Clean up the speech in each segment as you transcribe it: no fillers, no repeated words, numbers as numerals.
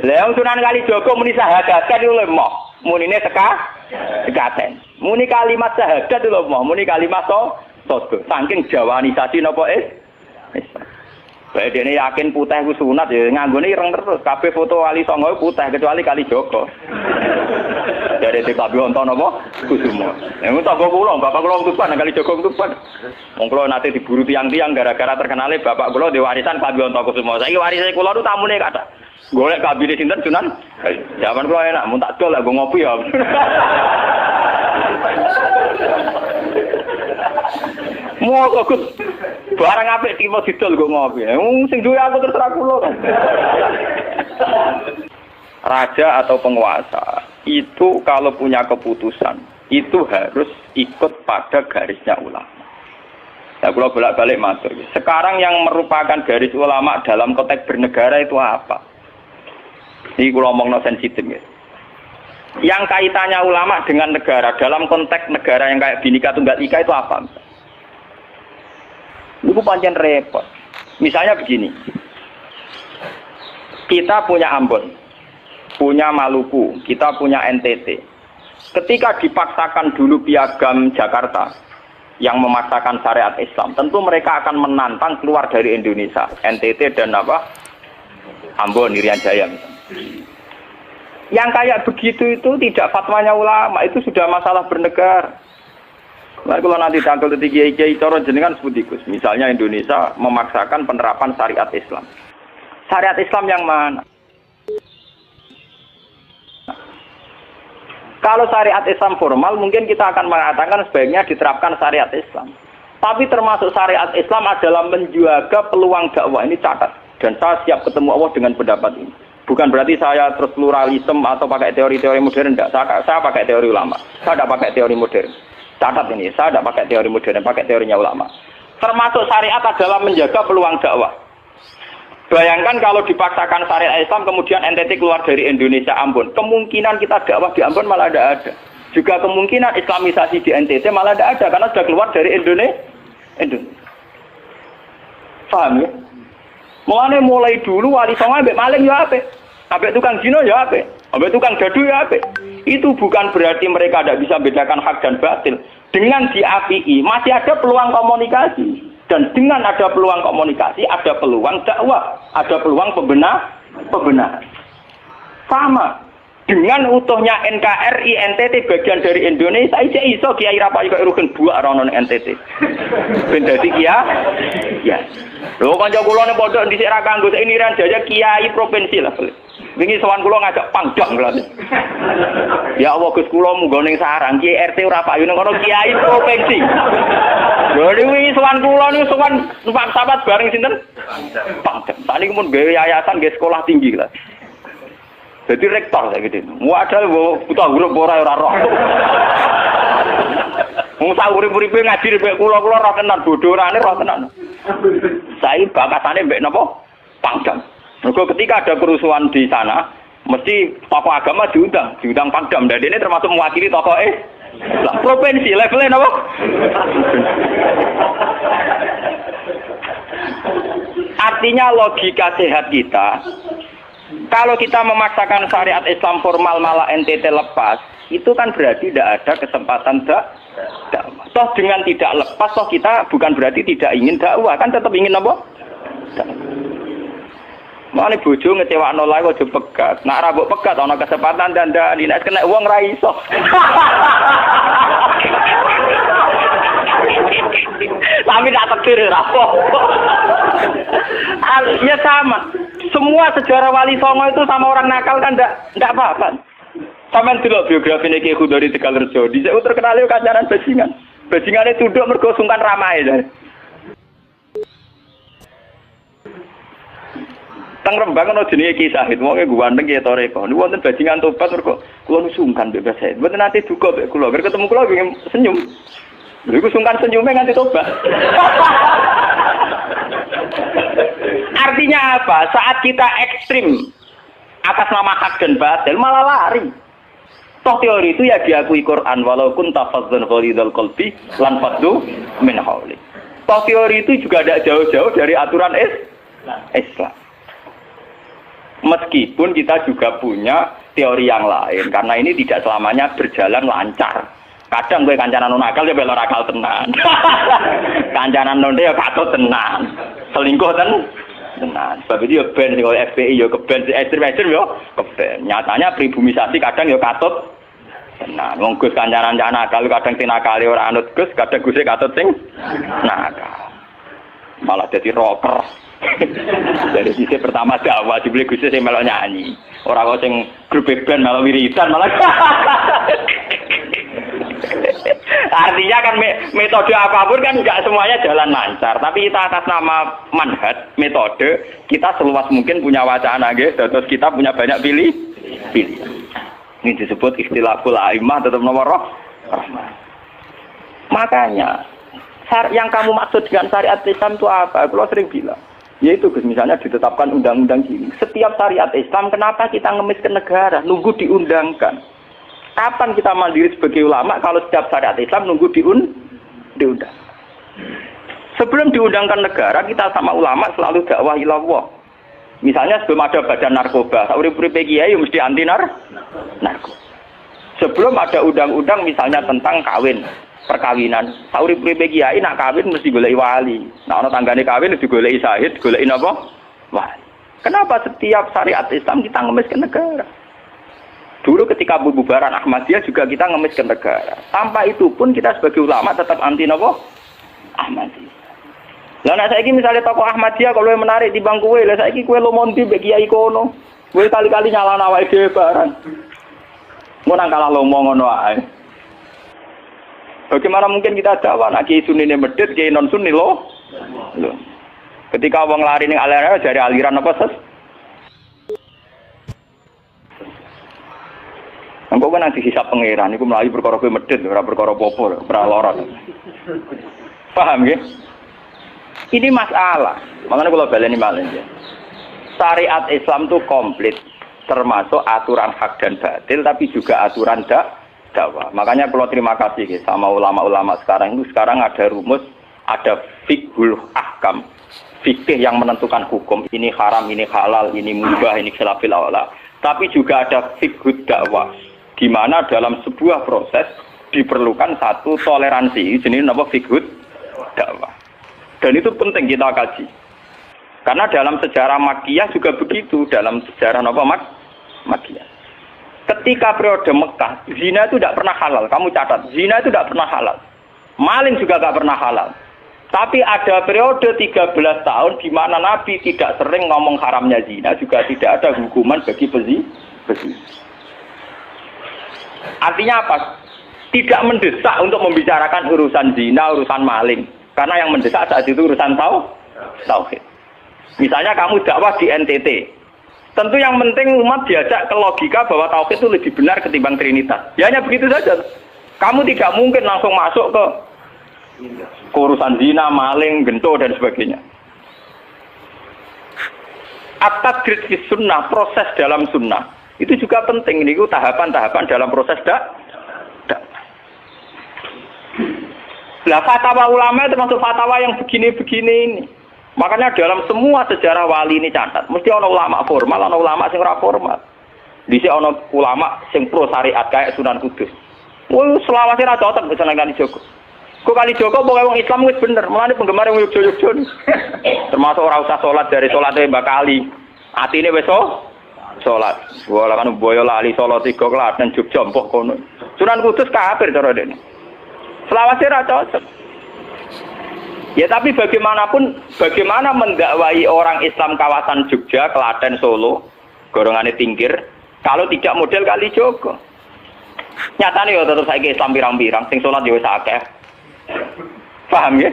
Lah Sunan Kalijaga muni syahadat iku lho moh. Munine sekaten. Muni kalimat syahadat lho moh, muni kalimat sodo. Saking jawanisasi napa bae dene yakin putih ku sunat ya nganggone ireng terus. Kabeh foto wali songo putih kecuali Kalijaga. Dari TKB wonten napa Kusuma. Nek tangga kula, bapak kula tuban Kalijaga tuban. Wong kula nate diburu tiang-tiang gara-gara terkenale bapak kula di warisan Kabeh wonten Kusuma. Saiki warise kula nu tamune kathah. Golek kabine sinten Sunan. Zaman kula enak mun tak dol lek ngopi ya. Mau kok barang apik tipe didol go ngopi. Sing duwe aku terserah kula. Raja atau penguasa itu kalau punya keputusan itu harus ikut pada garisnya ulama. Nah, kalau bolak-balik matur. Sekarang yang merupakan garis ulama dalam konteks bernegara itu apa? Ini kalau ngomong sensitif ya. Yang kaitannya ulama dengan negara dalam konteks negara yang kayak Bhinneka Tunggal Ika itu apa? Itu pancen repot. Misalnya begini. Kita punya Ambon, punya Maluku, kita punya NTT. Ketika dipaksakan dulu piagam Jakarta yang memaksakan syariat Islam, tentu mereka akan menantang keluar dari Indonesia, NTT dan Ambon, Irian Jaya misalnya. Yang kayak begitu itu tidak fatwanya ulama, itu sudah masalah bernegara. Nah, kalau nanti tanggal kiai-kiai cara jenengan sebut ikus. Misalnya Indonesia memaksakan penerapan syariat Islam. Syariat Islam yang mana? Kalau syariat Islam formal mungkin kita akan mengatakan sebaiknya diterapkan syariat Islam. Tapi termasuk syariat Islam adalah menjaga peluang dakwah. Ini catat. Dan saya siap ketemu Allah dengan pendapat ini. Bukan berarti saya terus pluralisme atau pakai teori-teori modern. Tidak. Saya pakai teori ulama. Saya tidak pakai teori modern. Catat ini. Saya tidak pakai teori modern. Pakai teorinya ulama. Termasuk syariat adalah menjaga peluang dakwah. Bayangkan kalau dipaksakan syariat Islam kemudian NTT keluar dari Indonesia Ambon. Kemungkinan kita dakwah di Ambon malah tidak ada. Juga kemungkinan Islamisasi di NTT malah tidak ada karena sudah keluar dari Indonesia. Paham ya? Mulai dulu wali songo ambek maling ya apik. Ambek tukang zina ya apik. Ambek tukang gaduh ya apik. Itu bukan berarti mereka tidak bisa bedakan hak dan batil. Dengan diapii masih ada peluang komunikasi. Dan dengan ada peluang komunikasi, ada peluang dakwah, ada peluang pembenahan. Sama dengan utuhnya NKRI NTT bagian dari Indonesia, iso Kiai Rapayu kok rugen buak rono NTT. Ben dadi ya. Lho kanca kula ning pondok dhisik ra kanggo ini Irian Jaya kiai provinsi lah. Wingi sowan kula ngajak pangdam lho. Ya Allah Gus kula munggo ning sarang Kiai RT ora payu ning kono kiai provinsi. Lho wingi sowan kula niku sowan numpak sahabat bareng sinten? Pangdam. Sakniki mun gawe yayasan nggih sekolah tinggi lah. Jadi rektor saya gitu. Muadal buta huruf ora roh. Wong sak urip-uripe ngaji mek kula ora tenan bodorane ora tenan. Saya bakatane mbek napa? Pangdam. Mergo ketika ada kerusuhan di sana, mesti tokoh agama diundang Pangdam. Dan ini termasuk mewakili tokoh lah provinsi levelnya napa? Artinya logika sehat kita, kalau kita memaksakan syariat Islam formal malah NTT lepas, itu kan berarti tidak ada kesempatan dakwah. Toh dengan tidak lepas, toh kita bukan berarti tidak ingin dakwah, kan tetap ingin apa? Mane bojo ngecewakno lae aja pegat. Nak ra mbok pegat ana kesempatan dandani, nek kena wong ra iso. Tapi tak takdir ra apa. Ya sama. Semua sejarah Wali Songo itu sama orang nakal kan enggak apa-apa. Sampeyan delok biografi Ki Khudori Tegalrejo, dhisik terkenal yo kancanan bajingan. Bajingane tunduk mergo sungkan ramahe. Teng Rembang ana jenenge Ki Sahid, wong e ganteng ya toreko. Niku wonten bajingan tobat mergo kula nu sungkan mbek Sahid. Mboten nate duka mbek kula, bar ketemu kula pengen senyum. Lha iku sungkan senyume nganti tobat. Artinya apa? Saat kita ekstrim atas nama hak dan batil malah lari. Toh teori itu ya diakui Quran walau kunta fazzan ghalidul qalbi lan faddu min hawli. Toh teori itu juga tidak jauh-jauh dari aturan Islam. Meskipun kita juga punya teori yang lain, karena ini tidak selamanya berjalan lancar. Kadang gue kancanan nakal ya belok akal tenan. Kancanan nonde ya katut tenan. Selingkuh tenan. Sebab itu ya ben sing FPI ya keben ekstrem ya keben. Nyatanya pribumisasi kadang ya katut tenan. Wong Gus kancanan nakal kadang tinakali ora anut Gus, kadang Gus katut sing nakal. Malah jadi rocker. Dari sisi pertama dakwah dibeli Gus sing melok nyanyi. Ora kok sing grup band malah wiridan malah. Artinya kan metode apapun kan enggak semuanya jalan lancar, tapi kita atas nama manhaj, metode, kita seluas mungkin punya wacana nggih, terus kita punya banyak pilih. Ini disebut ikhtilaful a'immah tetap nomor rahmah. Makanya yang kamu maksud dengan syariat Islam itu apa? Kalau sering bilang yaitu misalnya ditetapkan undang-undang gini. Setiap syariat Islam, kenapa kita ngemis ke negara? Nunggu diundangkan. Kapan kita mandiri sebagai ulama kalau setiap syariat Islam nunggu diundang? Sebelum diundangkan negara, kita sama ulama selalu dakwah ilallah. Misalnya sebelum ada badan narkoba, urip-uripe kiai mesti anti narkoba. Sebelum ada undang-undang misalnya tentang kawin, perkawinan, urip-uripe kiai nak kawin mesti goleki wali. Nah ana tanggane kawin mesti goleki syahid, goleki napa? Wali. Kenapa setiap syariat Islam kita ngemis ke negara? Dulu ketika pembubaran Ahmadiyah juga kita ngemis ke negara. Tanpa itu pun kita sebagai ulama tetap anti napa? Ahmadiyah. Lah nek saiki misalnya tokoh Ahmadiyah kalau menarik di bangku kowe, lah saiki kowe lomonti mbek kiai kono. Kowe kali-kali nyalahno awake dhewe barang. Mun nang kalah lomo ngono ae. Bagaimana mungkin kita dakwah nek kiai sunine medhit, kiai non sunni lho. Ketika wong lari ning aliran dari aliran apa ses? Engko kan nanti hisab pangeran iku mlayu perkara kowe medhit ora perkara apa-apa, ora lara. Paham nggih? Ini masalah. Makanya kalau baleni malih ya. Syariat Islam itu komplit, termasuk aturan hak dan batil, tapi juga aturan dakwah. Makanya kalau terima kasih ya, sama ulama-ulama sekarang itu sekarang ada rumus, ada fiqhul ahkam, fikih yang menentukan hukum. Ini haram, ini halal, ini mubah, ini khilafil aula. Tapi juga ada fiqhud dakwah, di mana dalam sebuah proses diperlukan satu toleransi. Jenis apa fiqhud dakwah. Dan itu penting kita kaji. Karena dalam sejarah Makkiyah juga begitu. Dalam sejarah apa Makkiyah. Ketika periode Mekah, zina itu tidak pernah halal. Kamu catat, zina itu tidak pernah halal. Maling juga tidak pernah halal. Tapi ada periode 13 tahun di mana Nabi tidak sering ngomong haramnya zina. Juga tidak ada hukuman bagi pezina. Artinya apa? Tidak mendesak untuk membicarakan urusan zina, urusan maling. Karena yang mendesak saat itu urusan tauhid. Misalnya kamu dakwah di NTT. Tentu yang penting umat diajak ke logika bahwa tauhid itu lebih benar ketimbang trinitas. Ya hanya begitu saja. Kamu tidak mungkin langsung masuk ke urusan zina, maling, gento dan sebagainya. At-tadrid fi sunnah, proses dalam sunnah. Itu juga penting. Ini tahapan-tahapan dalam proses Lah fatwa ulama itu termasuk fatwa yang begini-begini ini. Makanya dalam semua sejarah wali ini catat, mesti ada ulama formal, ada ulama sing ora formal. Dhisik ana ulama sing pro syariat kayak Sunan Kudus. Woi selawase ra cocok bisa nang Kalijogo. Kok Kalijogo pokoke wong Islam wis bener, mulane penggemar wong Yogyo-Yogyo. Termasuk ora usah salat dari salate Mbak Kali. Atine wis salat. Wala kan Boyolali Solo 3 Klaten Jogja mbok kono. Sunan Kudus kafir cara dene. Selawase ra cocok. Ya tapi bagaimanapun, bagaimana mendakwai orang Islam kawasan Jogja, Klaten, Solo, golongane Tingkir, kalau tidak model Kalijogo. Nyatane ya tetep saiki Islam pirang-pirang, sing salat ya wis akeh. Paham ya?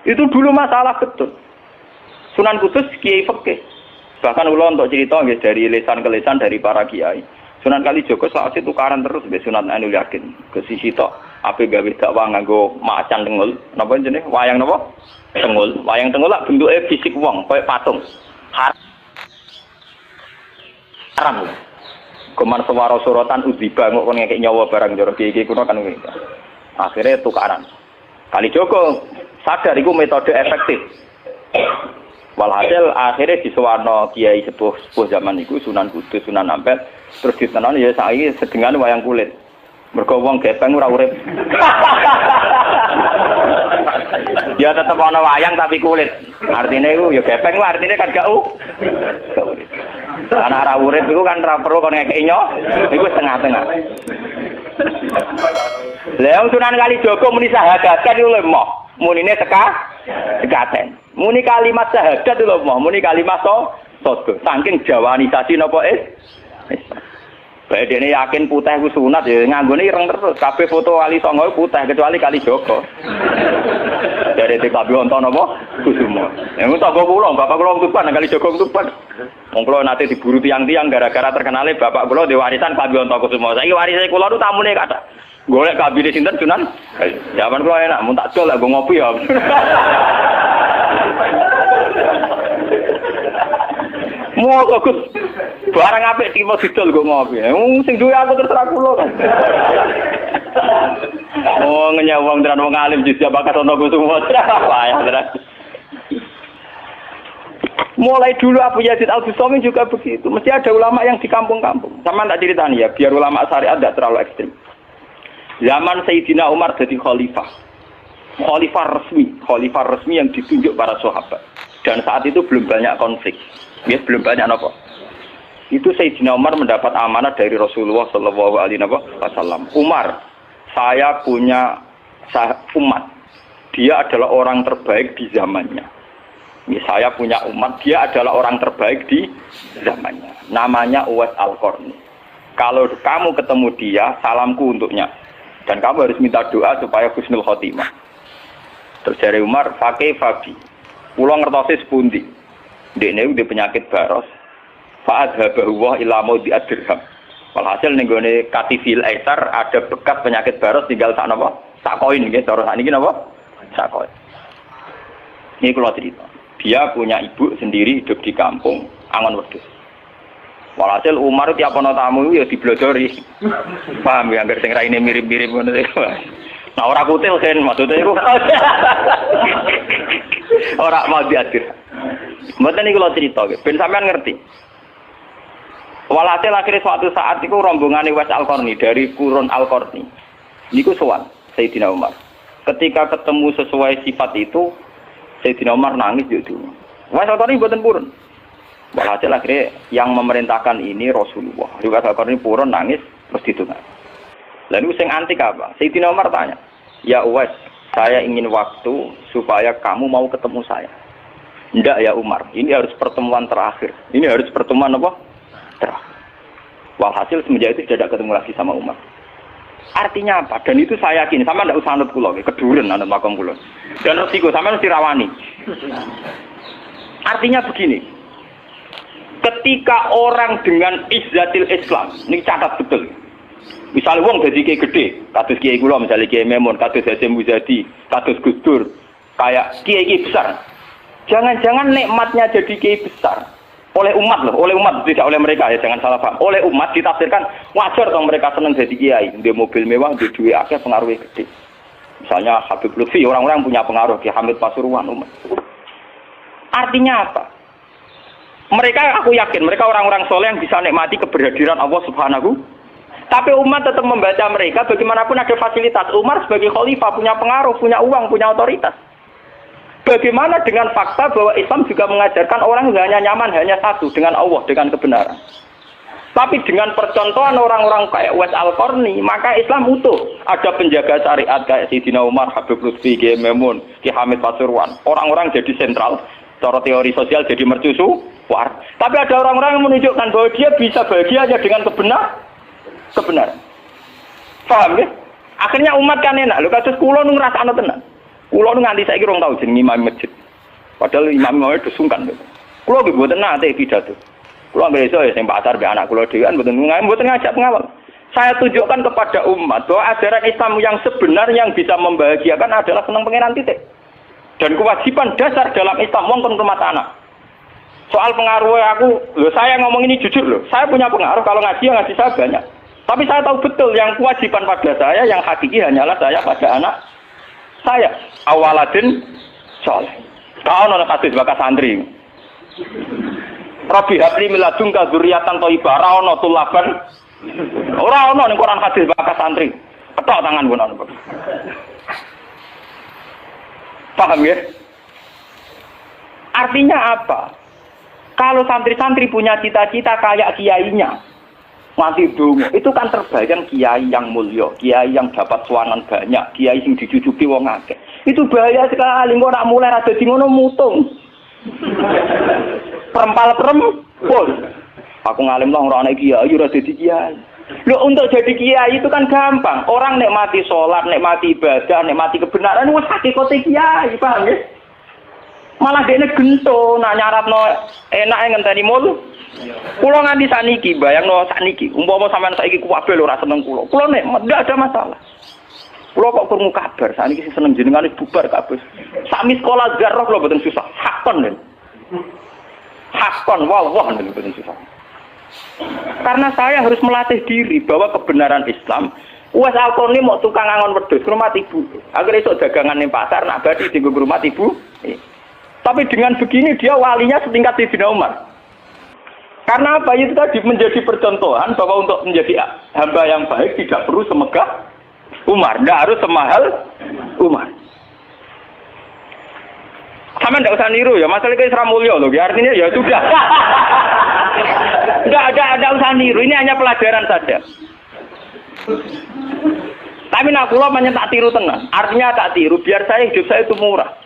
Itu dulu masalah betul. Sunan Kudus kiai fikih. Bahkan kula untuk cerita nggih dari lisan ke lisan dari para kiai. Sunan Kalijogo saat itu tukaran terus mbek Sunan Ainul Yakin. Ke sisi tok ape gawe dakwah nganggo macan tengul. Napa jenenge? Wayang napa? Tengul. Wayang tengul lak bentuke fisik wong, koyo patung. Haram. Kuman sewara sorotan udziba kok kon ngekek nyawa barang jero iki kuno kan ngene. Akhirnya tukaran. Kalijogo sadar iku metode efektif. Walhasil akhirnya disuwarno kiai sepuh zaman itu Sunan Kudus, Sunan Ampel, terus ditenan ya saiki sedengan wayang kulit. Mergo wong gepeng ora urip. Dia tetep ana wayang tapi kulit. Artinya itu ya gepeng ku artinya kan gak urip. Ana ora urip iku kan ora perlu kon ngekeki nyo, iku setengah-tengah. Lah Sunan Kalijaga muni sahadatan iku lho moh. Munine sekaten. Muni kalimat syahadat lho moh, muni kalimat sodo. Saking jawanisasi napa bae dene yakin putih ku sunat ya nganggone ireng terus. Kabeh foto Wali Songo putih kecuali Kalijaga. Dari TKB wonten napa? Kusuma. Yang tangga kula, bapak kula Tuban, Kalijaga Tuban. Wong kula nate diburu tiang-tiang gara-gara terkenale bapak kula di warisan Kabeh Kusuma. Saiki warise kula nu tamune kathah. Golek kabine sinten Sunan? Zaman kula enak, mun tak dol lah go ngopi ya. Mau Gus barang apik iki mau didol go ngopi. Sing duwe aku terserah kula kan. Oh ngenyawang tenan wong alim jis bakat ana Kusuma. Payah tenan. Mulai dulu Abu Yazid Al-Bustami juga begitu. Mesti ada ulama yang di kampung-kampung. Sama tak ceritani ya, biar ulama syariat tidak terlalu ekstrim. Zaman Sayyidina Umar jadi khalifah. Khalifah resmi yang ditunjuk para sahabat. Dan saat itu belum banyak konflik. Ya, belum banyak apa. Itu Sayyidina Umar mendapat amanah dari Rasulullah sallallahu alaihi wasallam. Umar, saya punya umat. Dia adalah orang terbaik di zamannya. Ya, saya punya umat, dia adalah orang terbaik di zamannya. Namanya Uwais Al-Qarni. Kalau kamu ketemu dia, salamku untuknya. Dan kamu harus minta doa supaya husnul khotimah. Terus dari Umar, pakai Fabi. Pulau ngertosis pundi. Dekne udah penyakit baros. Fa'adhabahu wa ila maudi ad-dirham. Walhasil ning gone katifil aitar ada bekas penyakit baros tinggal sak napa? Sak koin nggih, cara sakniki napa? Sak koin. Ini kula cerita. Dia punya ibu sendiri hidup di kampung Angon Wedhus. Walhasil Umar tiap ana tamu ya diblodori. Paham ya, anggere sing raine mirip-mirip ngono iku. Nah ora kutil kan maksudnya iku. Ora mau diatur. Mboten niku kula cerita ben sampean ngerti. Walhasil akhirnya suatu saat iku rombongane Uwais Al-Qarni dari Qurun Al-Qarni. Niku sowan Sayyidina Umar. Ketika ketemu sesuai sifat itu Sayyidina Umar nangis yo dulu. Uwais Al-Qarni mboten purun. Walhasil akhirnya yang memerintahkan ini Rasulullah. Juga Al-Qarni purun nangis terus ditunjuk. Lalu sing antik apa? Sayyidina Umar tanya, "Ya Uwais, saya ingin waktu supaya kamu mau ketemu saya." "Enggak ya Umar, ini harus pertemuan terakhir. Ini harus pertemuan apa? Terakhir." Walhasil semenjak itu tidak ketemu lagi sama Umar. Artinya apa? Dan itu saya yakin, sama ndak usah anut kula, keduren anut makom kula. Dan resiko sama mesti rawani. Artinya begini. Ketika orang dengan izzatil Islam, ini catat betul. Misalnya wong dadi kiai gede, kados kiai kula misalnya Kiai Memun, kados Hasyim Muzadi, kados Gus Dur, kayak kiai besar. Jangan-jangan nikmatnya jadi kiai besar oleh umat loh, oleh umat tidak oleh mereka ya, jangan salah paham. Oleh umat ditafsirkan wajar dong mereka senang jadi kiai, dia mobil mewah, dia duit akeh, pengaruhnya gede. Misalnya Habib Lutfi, orang-orang punya pengaruh, Ki Hamid Pasuruan umat. Artinya apa? Mereka aku yakin mereka orang-orang soleh yang bisa nikmati keberhadiran Allah Subhanahu. Tapi umat tetap membaca mereka bagaimanapun ada fasilitas. Umar sebagai khalifah punya pengaruh, punya uang, punya otoritas. Bagaimana dengan fakta bahwa Islam juga mengajarkan orang hanya nyaman hanya satu dengan Allah, dengan kebenaran. Tapi dengan percontohan orang-orang kayak Uwais Al-Qarni, maka Islam utuh. Ada penjaga syariat kayak Sayyidina Umar, Habib Lutfi, Kiai Memun, Ki Hamid Pasuruan. Orang-orang jadi sentral. Cara teori sosial jadi mercusuar. Tapi ada orang-orang yang menunjukkan bahwa dia bisa bahagia aja dengan kebenaran. Paham ya? Akhirnya umat kan enak. Lho kados kula nu ngrasakno tenan. Kula nu nganti saiki rong tau jeneng imam masjid. Padahal imam itu sungkan. Kula nggih mboten nate pidato. Kula besok ya sing pasar be anak kula dhewean mboten ngajak pengawal. Saya tunjukkan kepada umat bahwa ajaran Islam yang sebenar yang bisa membahagiakan adalah senang pangeran titik. Dan kewajiban dasar dalam Islam wong kon rumah tanah. Soal pengaruh aku, saya ngomong ini jujur loh. Saya punya pengaruh kalau ngaji ya ngaji saya banyak. Tapi saya tahu betul yang kewajiban pada saya yang hakiki hanyalah saya pada anak saya. Awaladin soleh. Kau nona kasus bakas santri. Rabbi habli miladunka dzurriatan thayyibah ora ana tulaban. Ora ana ning Quran hadis bakas santri. Ketok tangan pun ana. Paham ya? Artinya apa? Kalau santri-santri punya cita-cita kayak kiainya, mati dungo, itu kan terbayang kiai yang mulia, kiai yang dapat suanan banyak, kiai yang dicucupi wong akeh. Itu bahaya sekali, kok nak mulai rada di ngono mutung. Perempal-perempul. Aku ngalim lah ora ana kiai, ora dadi kiai. Loh, untuk jadi kiai itu kan gampang. Orang nikmati sholat, nikmati ibadah, nikmati kebenaran, wis hakikate kiai, paham ya? Malah dene gento, nak nyaratno enake ngenteni mul. Kula nganti sakniki, bayangno sakniki, umpama sampean saiki kuwabe lho ora seneng kula. Kula nek ndak ada masalah. Kula kok krungu kabar, sakniki sing seneng jenengan bubar kabeh. Sami sekolah garroh kula mboten susah. Hakon lho. Hakon wah mboten susah. Karena saya harus melatih diri bahwa kebenaran Islam wes alkone mau tukang angon wedhus rumah ibu. Agar iso dagangan ning pasar nak badi dienggo rumah ibu. Tapi dengan begini dia walinya setingkat Sayyidina Umar. Karena apa? Itu tadi menjadi percontohan bahwa untuk menjadi hamba yang baik tidak perlu semegah Umar, tidak harus semahal Umar. Sama tidak usah niru ya, masalah itu Isra Mulya loh, artinya ya sudah. Tidak usah niru, ini hanya pelajaran saja. Tapi nak kula tak tiru tenan, artinya tak tiru, biar hidup saya itu murah.